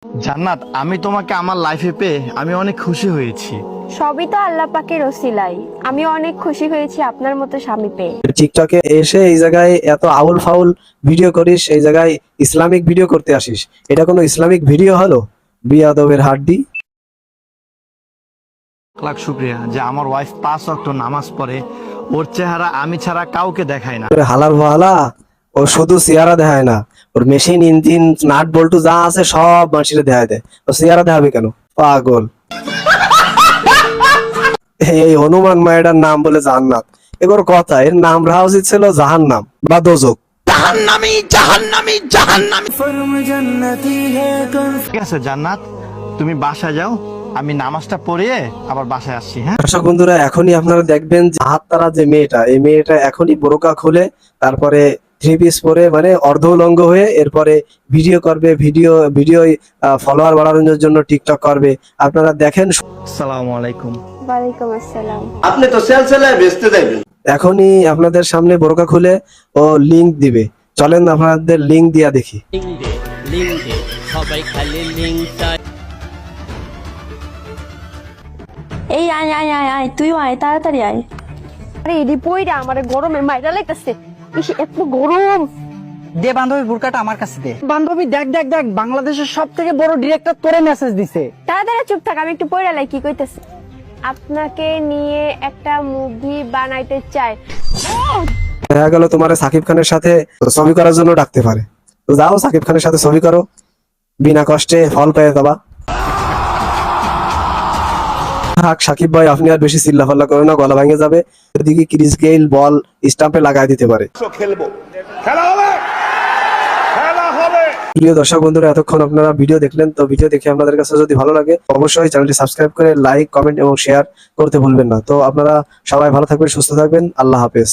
জান্নাত, আমি তোমাকে আমার লাইফে পেয়ে আমি অনেক খুশি হয়েছি। সবই তো আল্লাহ পাকের ওসিলাই। আমি অনেক খুশি হয়েছি আপনার মতো স্বামী পেয়ে। টিকটকে এসে এই জায়গায় এত আউল ফাউল ভিডিও করিস, এই জায়গায় ইসলামিক ভিডিও করতে আসিস, এটা কোনো ইসলামিক ভিডিও হলো? বিয়াদবের হাড্ডি। লাখ শুক্রিয়া যে আমার ওয়াইফ 5 ওয়াক্ত নামাজ পড়ে। ওর চেহারা আমি ছাড়া কাউকে দেখায় না। হালার ভালা, ও শুধু চেহারা দেখায় না, ওর মেশিন ইঞ্জিন নাট বল্টু যা আছে সব মানুষের দেখায় দেয়। ও চেহারা দেখাবে কেন? পাগল। এই হনুমান মায়ের নাম বলে জান্নাত, এগুলোর কথা। এর নাম রাখা উচিত ছিল জাহান্নাম বা দোজক। ঠিক আছে জান্নাত, তুমি বাসায় যাও, আমি নামাজটা পড়িয়ে আবার বাসায় আসছি। হ্যাঁ দর্শক বন্ধুরা, এখনই আপনারা দেখবেন যে হাততারা যে মেয়েটা, এই মেয়েটা এখনই বোরকা খুলে তারপরে থ্রি পিস পরে মানে অর্ধ উলঙ্গ হয়ে এরপরে ভিডিও করবে। ভিডিও ফলোয়ার বাড়ানোর জন্য টিকটক করবে। আপনারা দেখেন। আসসালামু আলাইকুম। ওয়ালাইকুম আসসালাম। আপনি তো সেলসেলায় বেচতে যাবেন। এখনই আপনাদের সামনে বোরকা খুলে ও লিংক দিবে। চলেন আপনাদের লিংক দিয়া দেখি। সবাই খালি লিংকটা। এই আয় আয় আয় আয়, তুইও আয়, তাড়াতাড়ি আয়। আরে এডি পইরা আমারে গরমে মাইরা লাইতাছে। ইস, এত গরম। দে বান্ধবী, বুরকাটা আমার কাছে দে। বান্ধবী দেখ দেখ দেখ, বাংলাদেশের সব থেকে বড় ডিরেক্টর তোরে মেসেজ দিছে। তাড়াতাড়ি চুপ থাক, আমি একটু পইরা লাই কি কইতাছে। আপনাকে নিয়ে একটা মুভি বানাইতে চাই। দেখা গেল তোমার সাকিব খানের সাথে ছবি করার জন্য ডাকতে পারে, তো যাও সাকিব খানের সাথে ছবি করো, বিনা কষ্টে ফল পেয়ে যাবা। সাকিব ভাই, আপনি আর বেশি চিল্লাফাল্লা করে না, গলা ভেঙে যাবে। এদিকে ক্রিস গেইল বল স্টাম্পে লাগাই দিতে পারে। খেলবো, খেলা হবে, খেলা হবে। প্রিয় দর্শক বন্ধুরা, এতক্ষণ আপনারা ভিডিও দেখলেন। তো ভিডিও দেখে আপনাদের কাছে যদি ভালো লাগে অবশ্যই চ্যানেলটি সাবস্ক্রাইব করে লাইক, কমেন্ট এবং শেয়ার করতে ভুলবেন না। তো আপনারা সবাই ভালো থাকবেন, সুস্থ থাকবেন। আল্লাহ হাফেজ।